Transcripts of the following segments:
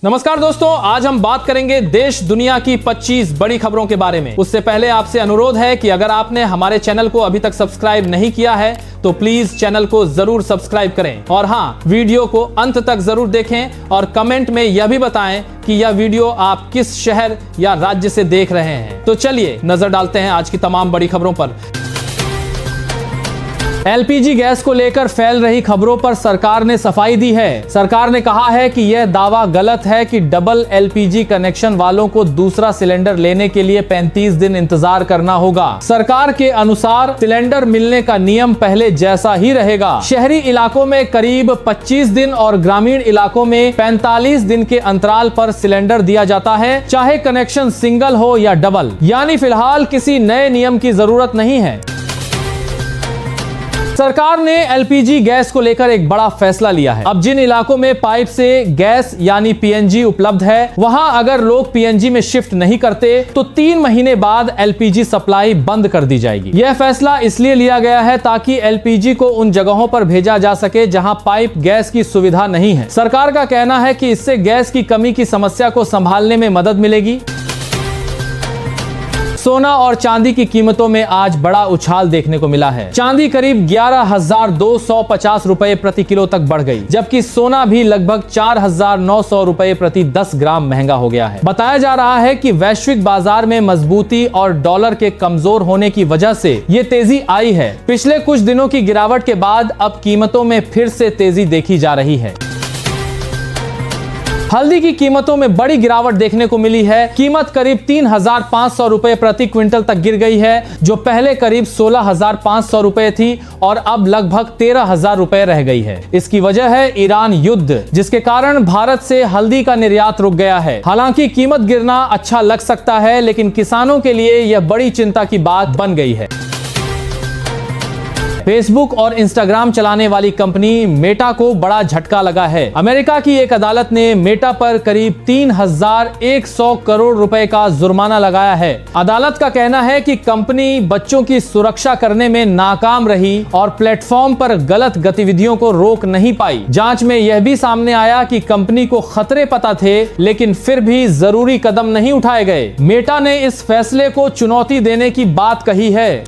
नमस्कार दोस्तों, आज हम बात करेंगे देश दुनिया की 25 बड़ी खबरों के बारे में। उससे पहले आपसे अनुरोध है कि अगर आपने हमारे चैनल को अभी तक सब्सक्राइब नहीं किया है तो प्लीज चैनल को जरूर सब्सक्राइब करें और हाँ, वीडियो को अंत तक जरूर देखें और कमेंट में यह भी बताएं कि यह वीडियो आप किस शहर या राज्य से देख रहे हैं। तो चलिए नजर डालते हैं आज की तमाम बड़ी खबरों पर। एलपीजी गैस को लेकर फैल रही खबरों पर सरकार ने सफाई दी है। सरकार ने कहा है कि यह दावा गलत है कि डबल एलपीजी कनेक्शन वालों को दूसरा सिलेंडर लेने के लिए 35 दिन इंतजार करना होगा। सरकार के अनुसार सिलेंडर मिलने का नियम पहले जैसा ही रहेगा। शहरी इलाकों में करीब 25 दिन और ग्रामीण इलाकों में 45 दिन के अंतराल पर सिलेंडर दिया जाता है, चाहे कनेक्शन सिंगल हो या डबल। यानी फिलहाल किसी नए नियम की जरूरत नहीं है। सरकार ने एलपीजी गैस को लेकर एक बड़ा फैसला लिया है। अब जिन इलाकों में पाइप से गैस यानी पीएनजी उपलब्ध है, वहां अगर लोग पीएनजी में शिफ्ट नहीं करते तो 3 महीने बाद एलपीजी सप्लाई बंद कर दी जाएगी। यह फैसला इसलिए लिया गया है ताकि एलपीजी को उन जगहों पर भेजा जा सके जहां पाइप गैस की सुविधा नहीं है। सरकार का कहना है कि इससे गैस की कमी की समस्या को संभालने में मदद मिलेगी। सोना और चांदी की कीमतों में आज बड़ा उछाल देखने को मिला है। चांदी करीब 11,250 रुपए प्रति किलो तक बढ़ गई, जबकि सोना भी लगभग 4,900 रुपए प्रति 10 ग्राम महंगा हो गया है। बताया जा रहा है कि वैश्विक बाजार में मजबूती और डॉलर के कमजोर होने की वजह से ये तेजी आई है। पिछले कुछ दिनों की गिरावट के बाद अब कीमतों में फिर से तेजी देखी जा रही है। हल्दी की कीमतों में बड़ी गिरावट देखने को मिली है। कीमत करीब 3,500 रुपए प्रति क्विंटल तक गिर गई है, जो पहले करीब 16,500 रुपए थी और अब लगभग 13,000 रुपए रह गई है। इसकी वजह है ईरान युद्ध, जिसके कारण भारत से हल्दी का निर्यात रुक गया है। हालांकि कीमत गिरना अच्छा लग सकता है, लेकिन किसानों के लिए यह बड़ी चिंता की बात बन गई है। फेसबुक और इंस्टाग्राम चलाने वाली कंपनी मेटा को बड़ा झटका लगा है। अमेरिका की एक अदालत ने मेटा पर करीब 3,100 करोड़ रुपए का जुर्माना लगाया है। अदालत का कहना है कि कंपनी बच्चों की सुरक्षा करने में नाकाम रही और प्लेटफॉर्म पर गलत गतिविधियों को रोक नहीं पाई। जांच में यह भी सामने आया कि कंपनी को खतरे पता थे, लेकिन फिर भी जरूरी कदम नहीं उठाए गए। मेटा ने इस फैसले को चुनौती देने की बात कही है।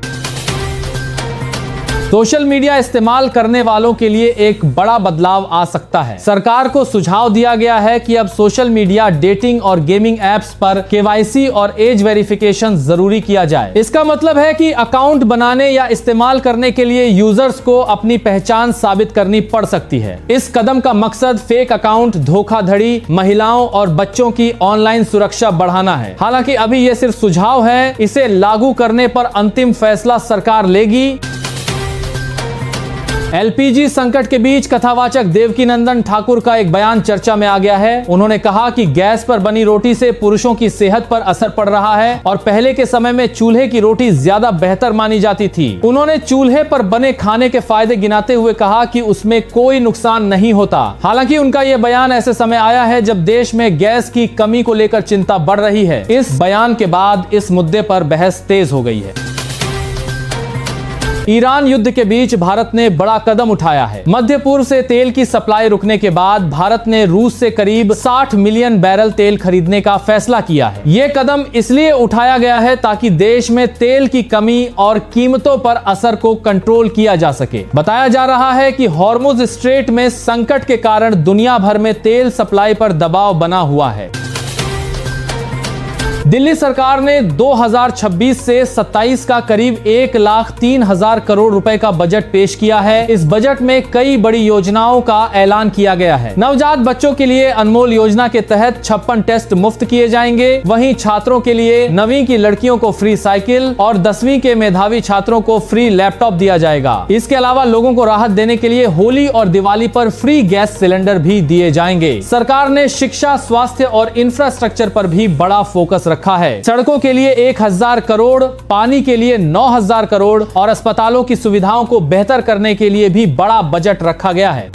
सोशल मीडिया इस्तेमाल करने वालों के लिए एक बड़ा बदलाव आ सकता है। सरकार को सुझाव दिया गया है कि अब सोशल मीडिया, डेटिंग और गेमिंग एप्स पर केवाईसी और एज वेरिफिकेशन जरूरी किया जाए। इसका मतलब है कि अकाउंट बनाने या इस्तेमाल करने के लिए यूजर्स को अपनी पहचान साबित करनी पड़ सकती है। इस कदम का मकसद फेक अकाउंट, धोखाधड़ी, महिलाओं और बच्चों की ऑनलाइन सुरक्षा बढ़ाना है। हालांकि अभी यह सिर्फ सुझाव है, इसे लागू करने पर अंतिम फैसला सरकार लेगी। एलपीजी संकट के बीच कथावाचक देवकीनंदन ठाकुर का एक बयान चर्चा में आ गया है। उन्होंने कहा कि गैस पर बनी रोटी से पुरुषों की सेहत पर असर पड़ रहा है और पहले के समय में चूल्हे की रोटी ज्यादा बेहतर मानी जाती थी। उन्होंने चूल्हे पर बने खाने के फायदे गिनाते हुए कहा कि उसमें कोई नुकसान नहीं होता। हालांकि उनका यह बयान ऐसे समय आया है जब देश में गैस की कमी को लेकर चिंता बढ़ रही है। इस बयान के बाद इस मुद्दे पर बहस तेज हो गई है। ईरान युद्ध के बीच भारत ने बड़ा कदम उठाया है। मध्य पूर्व से तेल की सप्लाई रुकने के बाद भारत ने रूस से करीब 60 मिलियन बैरल तेल खरीदने का फैसला किया है। ये कदम इसलिए उठाया गया है ताकि देश में तेल की कमी और कीमतों पर असर को कंट्रोल किया जा सके। बताया जा रहा है कि हॉर्मुज स्ट्रेट में संकट के कारण दुनिया भर में तेल सप्लाई पर दबाव बना हुआ है। दिल्ली सरकार ने 2026 से 27 का करीब 1,03,000 करोड़ रुपए का बजट पेश किया है। इस बजट में कई बड़ी योजनाओं का ऐलान किया गया है। नवजात बच्चों के लिए अनमोल योजना के तहत 56 टेस्ट मुफ्त किए जाएंगे। वहीं छात्रों के लिए 9वीं की लड़कियों को फ्री साइकिल और 10वीं के मेधावी छात्रों को फ्री लैपटॉप दिया जाएगा। इसके अलावा लोगों को राहत देने के लिए होली और दिवाली पर फ्री गैस सिलेंडर भी दिए जाएंगे। सरकार ने शिक्षा, स्वास्थ्य और इंफ्रास्ट्रक्चर पर भी बड़ा फोकस रखा है। सड़कों के लिए 1,000 करोड़, पानी के लिए 9,000 करोड़ और अस्पतालों की सुविधाओं को बेहतर करने के लिए भी बड़ा बजट रखा गया है।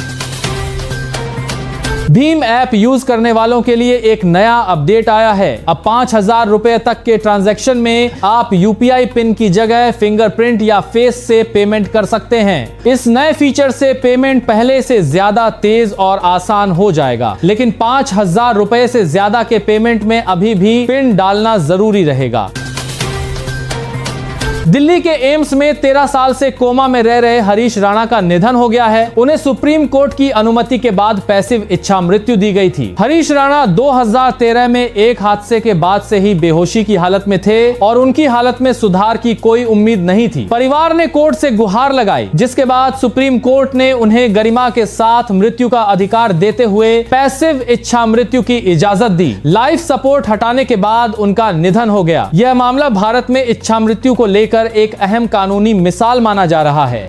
भीम ऐप यूज करने वालों के लिए एक नया अपडेट आया है। अब 5,000 रुपए तक के ट्रांजैक्शन में आप यूपीआई पिन की जगह फिंगरप्रिंट या फेस से पेमेंट कर सकते हैं। इस नए फीचर से पेमेंट पहले से ज्यादा तेज और आसान हो जाएगा, लेकिन 5,000 रुपए से ज्यादा के पेमेंट में अभी भी पिन डालना जरूरी रहेगा। दिल्ली के एम्स में 13 साल से कोमा में रह रहे हरीश राणा का निधन हो गया है। उन्हें सुप्रीम कोर्ट की अनुमति के बाद पैसिव इच्छा मृत्यु दी गई थी। हरीश राणा 2013 में एक हादसे के बाद से ही बेहोशी की हालत में थे और उनकी हालत में सुधार की कोई उम्मीद नहीं थी। परिवार ने कोर्ट से गुहार लगाई, जिसके बाद सुप्रीम कोर्ट ने उन्हें गरिमा के साथ मृत्यु का अधिकार देते हुए पैसिव इच्छा मृत्यु की इजाजत दी। लाइफ सपोर्ट हटाने के बाद उनका निधन हो गया। यह मामला भारत में इच्छा मृत्यु को लेकर एक अहम कानूनी मिसाल माना जा रहा है।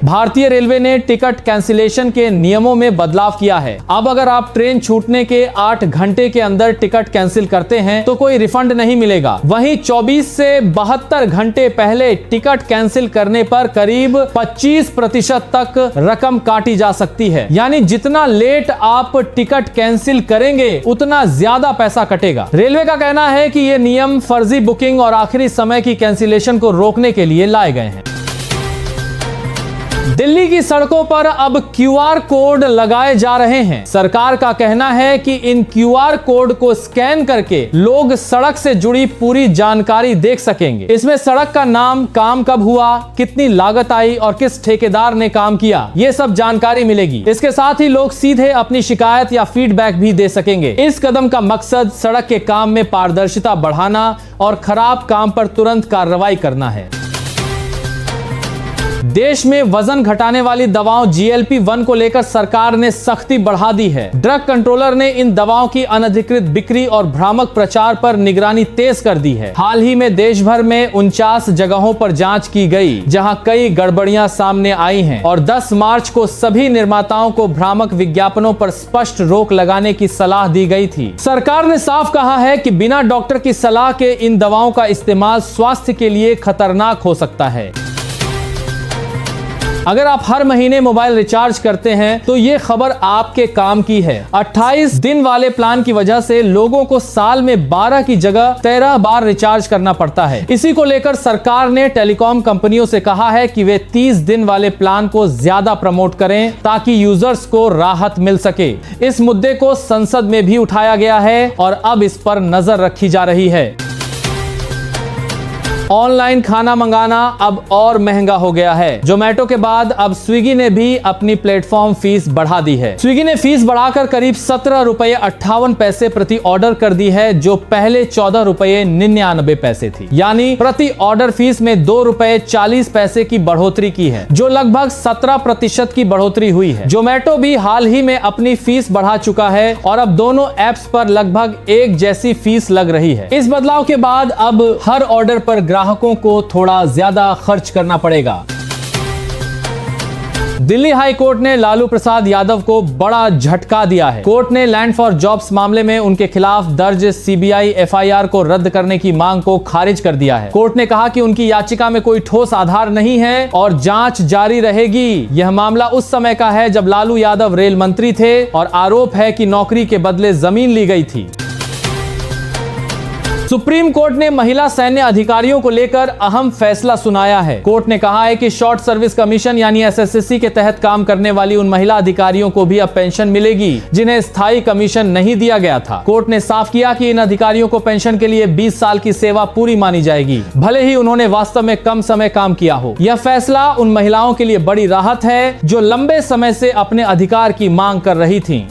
भारतीय रेलवे ने टिकट कैंसिलेशन के नियमों में बदलाव किया है। अब अगर आप ट्रेन छूटने के 8 घंटे के अंदर टिकट कैंसिल करते हैं तो कोई रिफंड नहीं मिलेगा। वहीं 24 से 72 घंटे पहले टिकट कैंसिल करने पर करीब 25% तक रकम काटी जा सकती है। यानी जितना लेट आप टिकट कैंसिल करेंगे उतना ज्यादा पैसा कटेगा। रेलवे का कहना है कि ये नियम फर्जी बुकिंग और आखिरी समय की कैंसिलेशन को रोकने के लिए लाए गए हैं। दिल्ली की सड़कों पर अब क्यूआर कोड लगाए जा रहे हैं। सरकार का कहना है कि इन क्यूआर कोड को स्कैन करके लोग सड़क से जुड़ी पूरी जानकारी देख सकेंगे। इसमें सड़क का नाम, काम कब हुआ, कितनी लागत आई और किस ठेकेदार ने काम किया, ये सब जानकारी मिलेगी। इसके साथ ही लोग सीधे अपनी शिकायत या फीडबैक भी दे सकेंगे। इस कदम का मकसद सड़क के काम में पारदर्शिता बढ़ाना और खराब काम पर तुरंत कार्रवाई करना है। देश में वजन घटाने वाली दवाओं GLP-1 को लेकर सरकार ने सख्ती बढ़ा दी है। ड्रग कंट्रोलर ने इन दवाओं की अनधिकृत बिक्री और भ्रामक प्रचार पर निगरानी तेज कर दी है। हाल ही में देश भर में 49 जगहों पर जांच की गई, जहां कई गड़बड़ियां सामने आई हैं और 10 मार्च को सभी निर्माताओं को भ्रामक विज्ञापनों पर स्पष्ट रोक लगाने की सलाह दी गई थी। सरकार ने साफ कहा है कि बिना डॉक्टर की सलाह के इन दवाओं का इस्तेमाल स्वास्थ्य के लिए खतरनाक हो सकता है। अगर आप हर महीने मोबाइल रिचार्ज करते हैं तो ये खबर आपके काम की है। 28 दिन वाले प्लान की वजह से लोगों को साल में 12 की जगह 13 बार रिचार्ज करना पड़ता है। इसी को लेकर सरकार ने टेलीकॉम कंपनियों से कहा है कि वे 30 दिन वाले प्लान को ज्यादा प्रमोट करें ताकि यूजर्स को राहत मिल सके। इस मुद्दे को संसद में भी उठाया गया है और अब इस पर नजर रखी जा रही है। ऑनलाइन खाना मंगाना अब और महंगा हो गया है। जोमेटो के बाद अब स्विगी ने भी अपनी प्लेटफॉर्म फीस बढ़ा दी है। स्विगी ने फीस बढ़ाकर करीब 17 रुपए 58 पैसे प्रति ऑर्डर कर दी है, जो पहले 14 रुपए 99 पैसे थी। यानी प्रति ऑर्डर फीस में 2 रुपए 40 पैसे की बढ़ोतरी की है, जो लगभग 17% की बढ़ोतरी हुई है। जोमेटो भी हाल ही में अपनी फीस बढ़ा चुका है और अब दोनों एप्स पर लगभग एक जैसी फीस लग रही है। इस बदलाव के बाद अब हर ऑर्डर पर ग्राहकों को थोड़ा ज्यादा खर्च करना पड़ेगा। दिल्ली हाई कोर्ट ने लालू प्रसाद यादव को बड़ा झटका दिया है। कोर्ट ने लैंड फॉर जॉब्स मामले में उनके खिलाफ दर्ज सीबीआई एफआईआर को रद्द करने की मांग को खारिज कर दिया है। कोर्ट ने कहा कि उनकी याचिका में कोई ठोस आधार नहीं है और जांच जारी रहेगी। यह मामला उस समय का है जब लालू यादव रेल मंत्री थे और आरोप है कि नौकरी के बदले जमीन ली गई थी। सुप्रीम कोर्ट ने महिला सैन्य अधिकारियों को लेकर अहम फैसला सुनाया है। कोर्ट ने कहा है कि शॉर्ट सर्विस कमीशन यानी SSSC के तहत काम करने वाली उन महिला अधिकारियों को भी अब पेंशन मिलेगी जिन्हें स्थायी कमीशन नहीं दिया गया था। कोर्ट ने साफ किया कि इन अधिकारियों को पेंशन के लिए 20 साल की सेवा पूरी मानी जाएगी, भले ही उन्होंने वास्तव में कम समय काम किया हो। यह फैसला उन महिलाओं के लिए बड़ी राहत है जो लंबे समय से अपने अधिकार की मांग कर रही थी।